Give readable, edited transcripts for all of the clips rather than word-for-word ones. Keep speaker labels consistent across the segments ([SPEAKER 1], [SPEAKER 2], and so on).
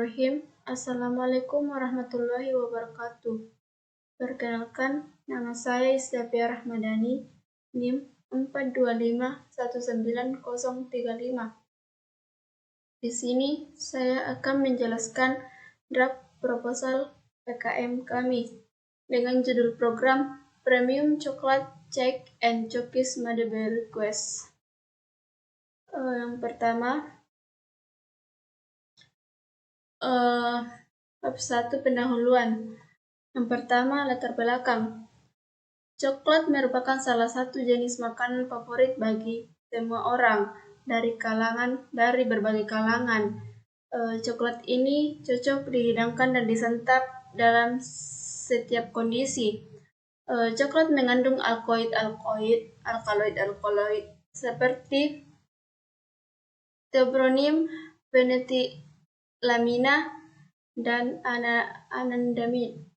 [SPEAKER 1] Bismillahirrahmanirrahim. Assalamualaikum warahmatullahi wabarakatuh. Perkenalkan, nama saya Istiafia Rahmadani, NIM 4251935. Di sini saya akan menjelaskan draft proposal PKM kami dengan judul program Premium Chocolate Cake and Cookies Mother's Request. Yang pertama, bab 1 pendahuluan. Yang pertama, latar belakang. Coklat merupakan salah satu jenis makanan favorit bagi semua orang dari berbagai kalangan. Coklat ini cocok dihidangkan dan disantap dalam setiap kondisi. Coklat mengandung alkaloid seperti theobromine, fenetilamina, dan anandamide,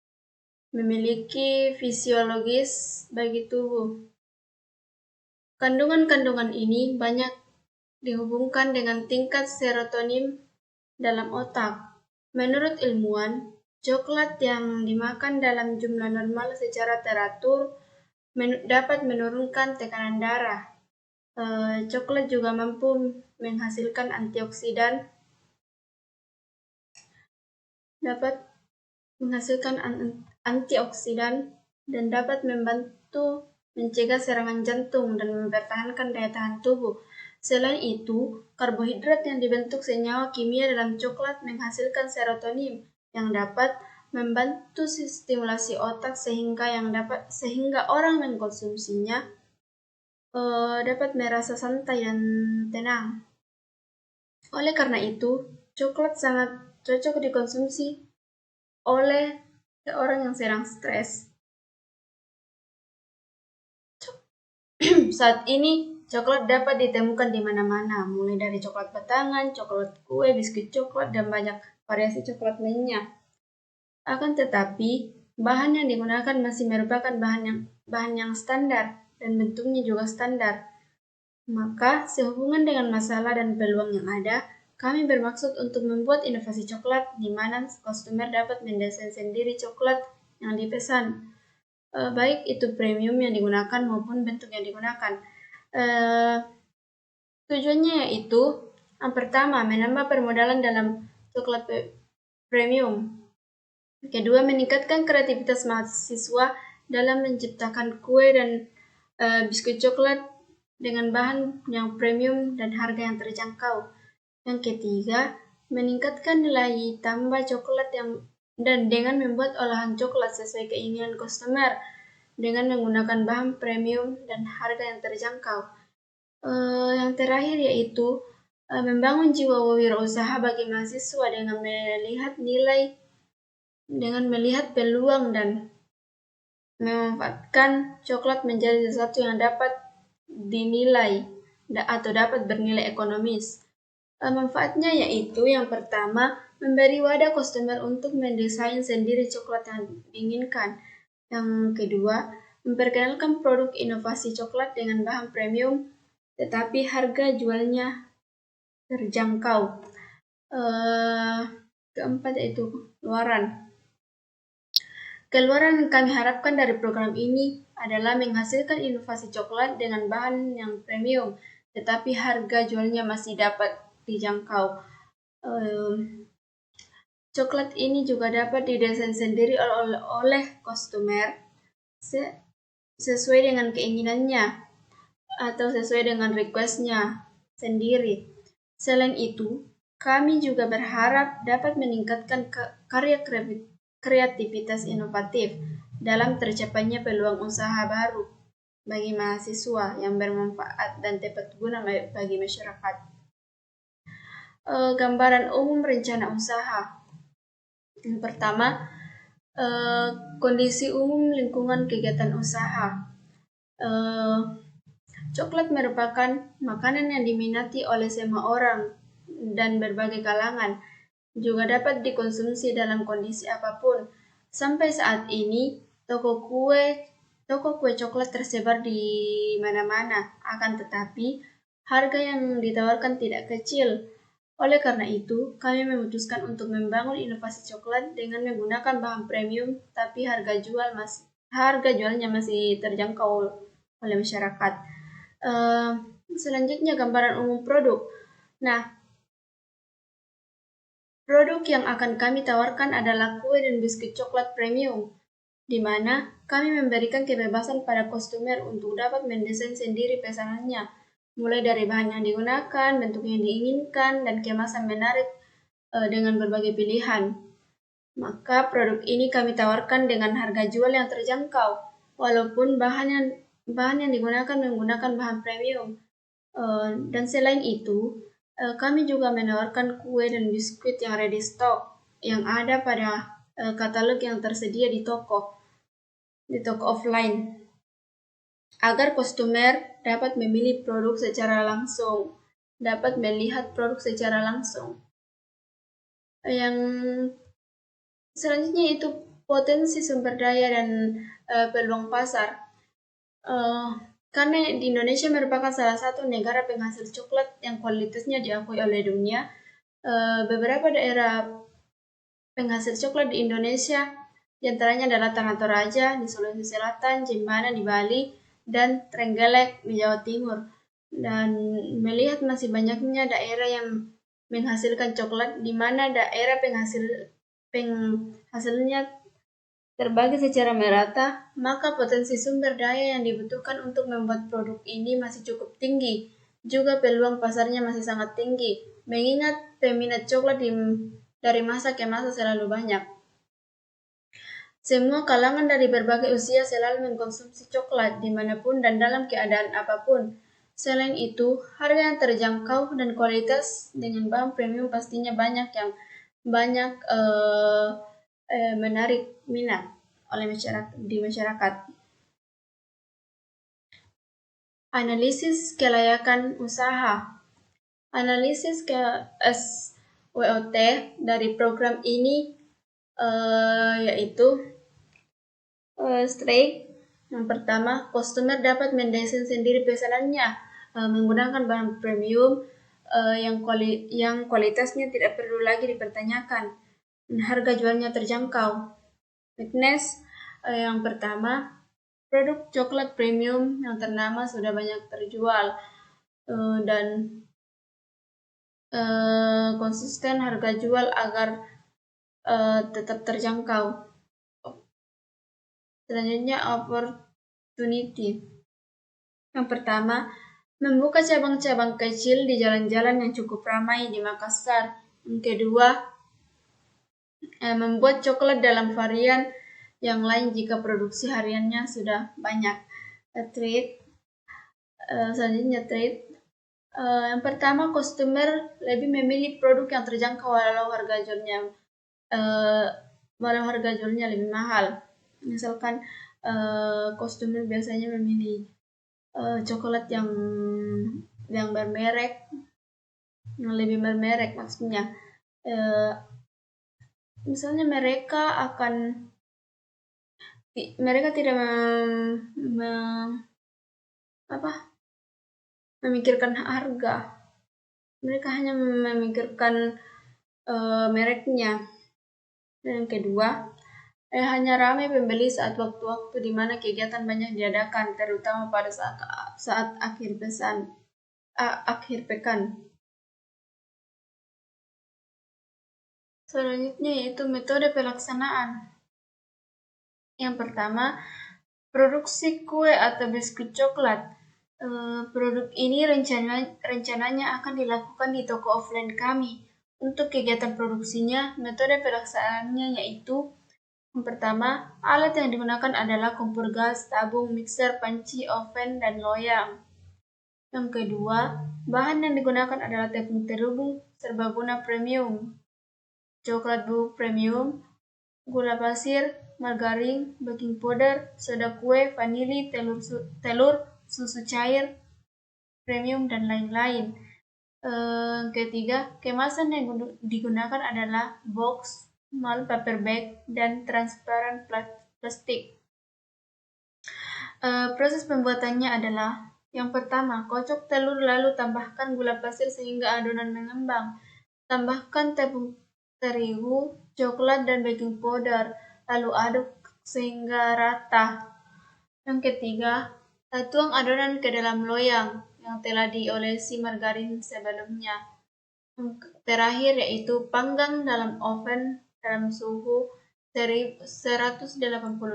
[SPEAKER 1] memiliki fisiologis bagi tubuh. Kandungan-kandungan ini banyak dihubungkan dengan tingkat serotonin dalam otak. Menurut ilmuwan, coklat yang dimakan dalam jumlah normal secara teratur dapat menurunkan tekanan darah. Coklat juga mampu menghasilkan antioksidan, dan dapat membantu mencegah serangan jantung dan mempertahankan daya tahan tubuh. Selain itu, karbohidrat yang dibentuk senyawa kimia dalam coklat menghasilkan serotonin yang dapat membantu stimulasi otak sehingga orang mengkonsumsinya dapat merasa santai dan tenang. Oleh karena itu, coklat sangat cocok dikonsumsi oleh orang yang sedang stres. Saat ini, coklat dapat ditemukan di mana-mana, mulai dari coklat batangan, coklat kue, biskuit coklat, dan banyak variasi coklat lainnya. Akan tetapi, bahan yang digunakan masih merupakan bahan yang standar dan bentuknya juga standar. Maka, sehubungan dengan masalah dan peluang yang ada, kami bermaksud untuk membuat inovasi coklat di mana konsumer dapat mendesain sendiri coklat yang dipesan, baik itu premium yang digunakan maupun bentuk yang digunakan. Tujuannya yaitu, yang pertama, menambah permodalan dalam coklat premium. Kedua, meningkatkan kreativitas mahasiswa dalam menciptakan kue dan biskuit coklat dengan bahan yang premium dan harga yang terjangkau. Yang ketiga, meningkatkan nilai tambah coklat dan dengan membuat olahan coklat sesuai keinginan konsumer dengan menggunakan bahan premium dan harga yang terjangkau. Yang terakhir yaitu membangun jiwa wirausaha bagi mahasiswa dengan melihat peluang dan memanfaatkan coklat menjadi sesuatu yang dapat dinilai atau dapat bernilai ekonomis. Manfaatnya yaitu yang pertama, memberi wadah konsumer untuk mendesain sendiri coklat yang diinginkan. Yang kedua, memperkenalkan produk inovasi coklat dengan bahan premium, tetapi harga jualnya terjangkau. Keempat yaitu Keluaran yang kami harapkan dari program ini adalah menghasilkan inovasi coklat dengan bahan yang premium, tetapi harga jualnya masih dapat dijangkau. Coklat ini juga dapat didesain sendiri oleh konsumer sesuai dengan keinginannya atau sesuai dengan requestnya sendiri. Selain itu, kami juga berharap dapat meningkatkan karya kreativitas inovatif dalam tercapainya peluang usaha baru bagi mahasiswa yang bermanfaat dan tepat guna bagi masyarakat. Gambaran umum rencana usaha. Yang pertama, kondisi umum lingkungan kegiatan usaha. Coklat merupakan makanan yang diminati oleh semua orang dan berbagai kalangan, juga dapat dikonsumsi dalam kondisi apapun. Sampai saat ini, toko kue coklat tersebar di mana-mana, akan tetapi harga yang ditawarkan tidak kecil. Oleh karena itu, kami memutuskan untuk membangun inovasi coklat dengan menggunakan bahan premium, tapi harga jualnya masih terjangkau oleh masyarakat. Selanjutnya gambaran umum produk. Nah, produk yang akan kami tawarkan adalah kue dan biskuit coklat premium, di mana kami memberikan kebebasan pada konsumer untuk dapat mendesain sendiri pesanannya, mulai dari bahan yang digunakan, bentuk yang diinginkan, dan kemasan menarik dengan berbagai pilihan. Maka produk ini kami tawarkan dengan harga jual yang terjangkau, walaupun bahan yang digunakan menggunakan bahan premium. Dan selain itu, kami juga menawarkan kue dan biskuit yang ready stock, yang ada pada katalog yang tersedia di toko offline, agar konsumer dapat memilih produk secara langsung, dapat melihat produk secara langsung. Yang selanjutnya itu potensi sumber daya dan peluang pasar. Karena di Indonesia merupakan salah satu negara penghasil coklat yang kualitasnya diakui oleh dunia, beberapa daerah penghasil coklat di Indonesia, diantaranya adalah Tanah Toraja di Sulawesi Selatan, Jembana di Bali, dan Trenggalek di Jawa Timur. Dan melihat masih banyaknya daerah yang menghasilkan coklat, di mana daerah penghasilnya terbagi secara merata, maka potensi sumber daya yang dibutuhkan untuk membuat produk ini masih cukup tinggi. Juga peluang pasarnya masih sangat tinggi, mengingat peminat coklat dari masa ke masa selalu banyak. Semua kalangan dari berbagai usia selalu mengkonsumsi coklat dimanapun dan dalam keadaan apapun. Selain itu, harga yang terjangkau dan kualitas dengan bahan premium pastinya menarik minat oleh masyarakat. Analisis kelayakan usaha. Analisis ke SWOT dari program ini yaitu strike. Yang pertama, konsumer dapat mendesain sendiri pesanannya menggunakan bahan premium yang kualitasnya tidak perlu lagi dipertanyakan. Harga jualnya terjangkau. Fitness, yang pertama, produk coklat premium yang ternama sudah banyak terjual dan konsisten harga jual agar tetap terjangkau. Selanjutnya, opportunity. Yang pertama, membuka cabang-cabang kecil di jalan-jalan yang cukup ramai di Makassar. Yang kedua, membuat coklat dalam varian yang lain jika produksi hariannya sudah banyak. Selanjutnya trade. Yang pertama, konsumer lebih memilih produk yang terjangkau walau harga jualnya lebih mahal. Misalkan konsumer biasanya memilih coklat yang bermerek, yang lebih bermerek maksudnya. Misalnya mereka tidak memikirkan harga, mereka hanya memikirkan mereknya. Dan yang kedua, hanya ramai pembeli saat waktu-waktu di mana kegiatan banyak diadakan, terutama pada saat akhir pekan. Selanjutnya yaitu metode pelaksanaan. Yang pertama, produksi kue atau biskuit coklat. Produk ini rencananya akan dilakukan di toko offline kami. Untuk kegiatan produksinya, metode pelaksanaannya yaitu yang pertama, alat yang digunakan adalah kompor gas, tabung, mixer, panci, oven, dan loyang. Yang kedua, bahan yang digunakan adalah tepung terigu serbaguna premium, coklat bubuk premium, gula pasir, margarin, baking powder, soda kue, vanili, telur, susu cair, premium, dan lain-lain. Ketiga, kemasan yang digunakan adalah box, mal paper bag, dan transparan plastik. Proses pembuatannya adalah yang pertama, kocok telur lalu tambahkan gula pasir sehingga adonan mengembang. Tambahkan tepung terigu, coklat, dan baking powder, lalu aduk sehingga rata. Yang ketiga, tuang adonan ke dalam loyang yang telah diolesi margarin sebelumnya. Yang terakhir yaitu panggang dalam oven dalam suhu 180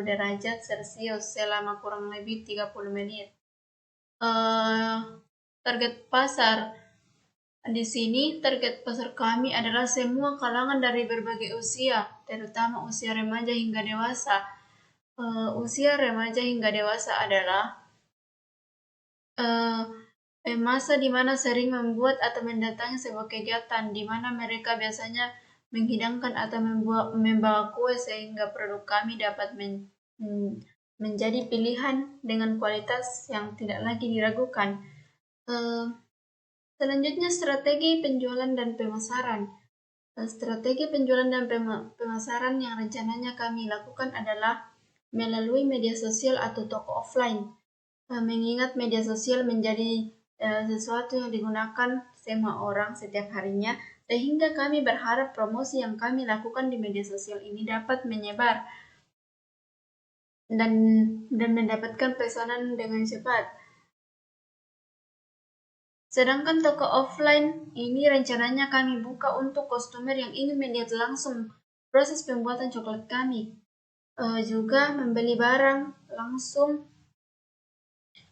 [SPEAKER 1] derajat Celcius selama kurang lebih 30 menit. Target pasar. Di sini target pasar kami adalah semua kalangan dari berbagai usia, terutama usia remaja hingga dewasa. Usia remaja hingga dewasa adalah masa di mana sering membuat atau mendatangi sebuah kegiatan di mana mereka biasanya menghidangkan atau membawa kue sehingga produk kami dapat menjadi pilihan dengan kualitas yang tidak lagi diragukan. Selanjutnya, strategi penjualan dan pemasaran. Strategi penjualan dan pemasaran yang rencananya kami lakukan adalah melalui media sosial atau toko offline. Mengingat media sosial menjadi sesuatu yang digunakan semua orang setiap harinya, sehingga kami berharap promosi yang kami lakukan di media sosial ini dapat menyebar dan mendapatkan pesanan dengan cepat. Sedangkan toko offline ini rencananya kami buka untuk customer yang ingin melihat langsung proses pembuatan coklat kami. Juga membeli barang langsung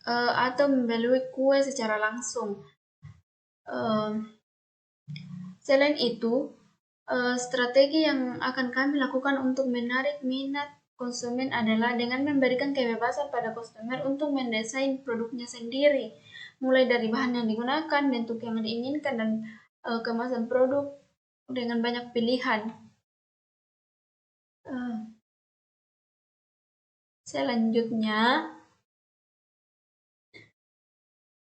[SPEAKER 1] atau membeli kue secara langsung. Selain itu, strategi yang akan kami lakukan untuk menarik minat konsumen adalah dengan memberikan kebebasan pada customer untuk mendesain produknya sendiri, mulai dari bahan yang digunakan, bentuk yang diinginkan, dan kemasan produk dengan banyak pilihan.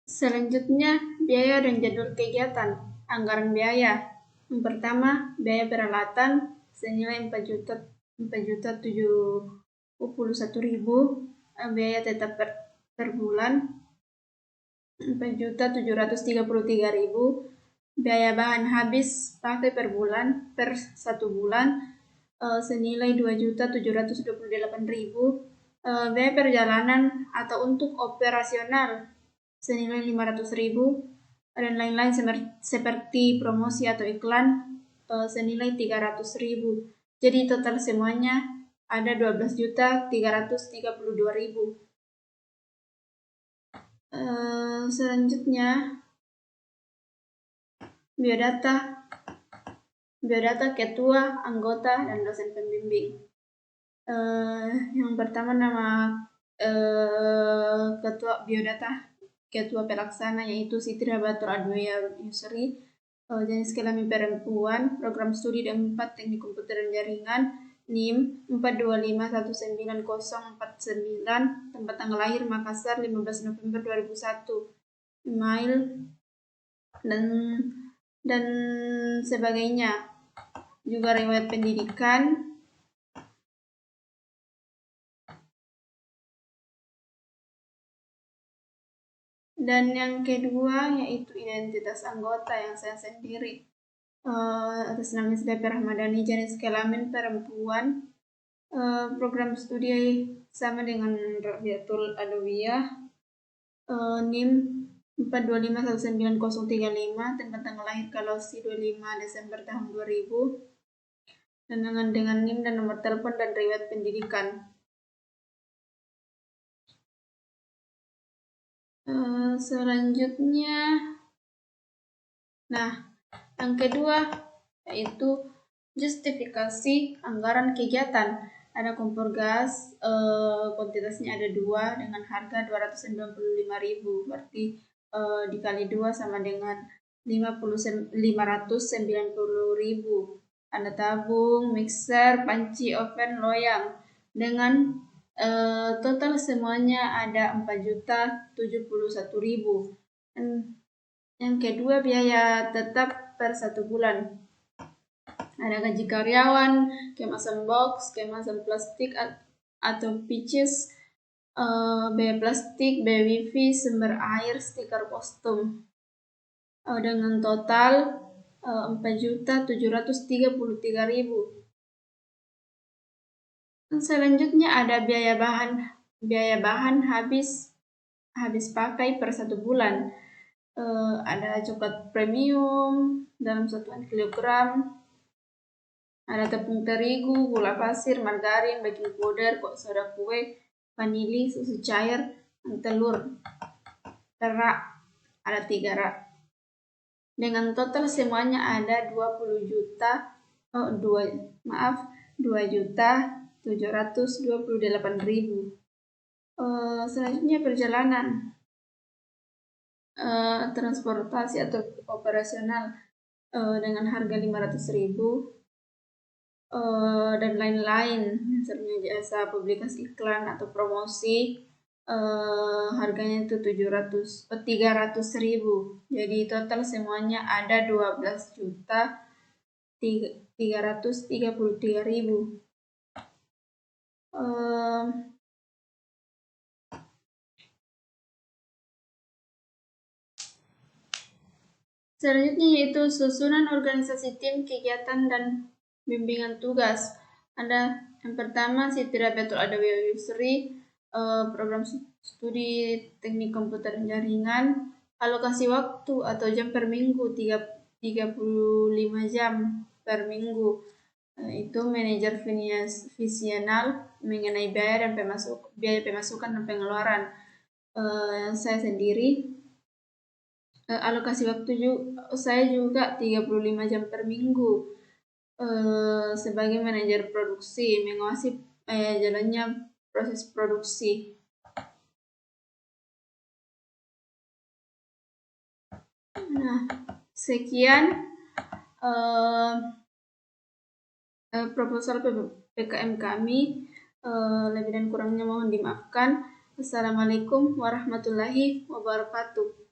[SPEAKER 1] Selanjutnya, biaya dan jadwal kegiatan. Anggaran biaya. Yang pertama, biaya peralatan senilai 4.071.000. Biaya tetap per bulan 4.733.000. Biaya bahan habis pakai per bulan per 1 bulan senilai 2.728.000. Biaya perjalanan atau untuk operasional senilai 500.000 dan lain-lain seperti promosi atau iklan senilai 300.000. Jadi total semuanya ada 12.332.000. Selanjutnya, biodata ketua, anggota, dan dosen pembimbing. Yang pertama nama ketua biodata, ketua pelaksana yaitu Siti Rabatul Adwaya Yusri, jenis kelamin perempuan, program studi D4 Teknik Komputer dan Jaringan, NIM 4251949, tempat tanggal lahir Makassar 15 November 2001, email dan sebagainya. Juga riwayat pendidikan, dan yang kedua yaitu identitas anggota yang saya sendiri. Atas nama Isdapir Rahmadani, jenis kelamin perempuan, program studi sama dengan Rabiatul Adawiyah, NIM 4251935, tempat tanggal lahir Kalausi 25 Desember tahun 2000, dan dengan NIM dan nomor telepon dan riwayat pendidikan. Selanjutnya, yang kedua yaitu justifikasi anggaran kegiatan. Ada kompor gas, kuantitasnya ada 2 dengan harga 295.000, berarti dikali 2 sama dengan 590.000. Ada tabung, mixer, panci, oven, loyang dengan total semuanya ada 4.071.000. Yang kedua, biaya tetap per 1 bulan. Ada gaji karyawan, kemasan box, kemasan plastik atau pitches, biaya plastik, biaya wifi, sumber air, stiker kostum. Dengan total 4.733.000. Selanjutnya ada biaya bahan habis pakai per 1 bulan. Ada coklat premium dalam satuan kilogram, ada tepung terigu, gula pasir, margarin, baking powder, soda kue, vanili, susu cair, dan telur. Rak, ada 3 rak. Dengan total semuanya ada 2.728.000. Selanjutnya perjalanan, transportasi atau operasional dengan harga 500.000, dan lain-lain, misalnya jasa publikasi iklan atau promosi, harganya itu 300.000. Jadi total semuanya ada 12.333.000. Selanjutnya yaitu susunan organisasi tim, kegiatan, dan bimbingan tugas. Ada yang pertama Siti Rabiatul Adawiyah Yusri, program studi teknik komputer dan jaringan, alokasi waktu atau jam per minggu 35 jam per minggu. Itu manajer visional mengenai biaya pemasukan dan pengeluaran. Saya sendiri alokasi waktu saya juga 35 jam per minggu sebagai manajer produksi, mengawasi jalannya proses produksi. Nah, sekian proposal PKM kami. Lebih dan kurangnya mohon dimaafkan. Assalamualaikum warahmatullahi wabarakatuh.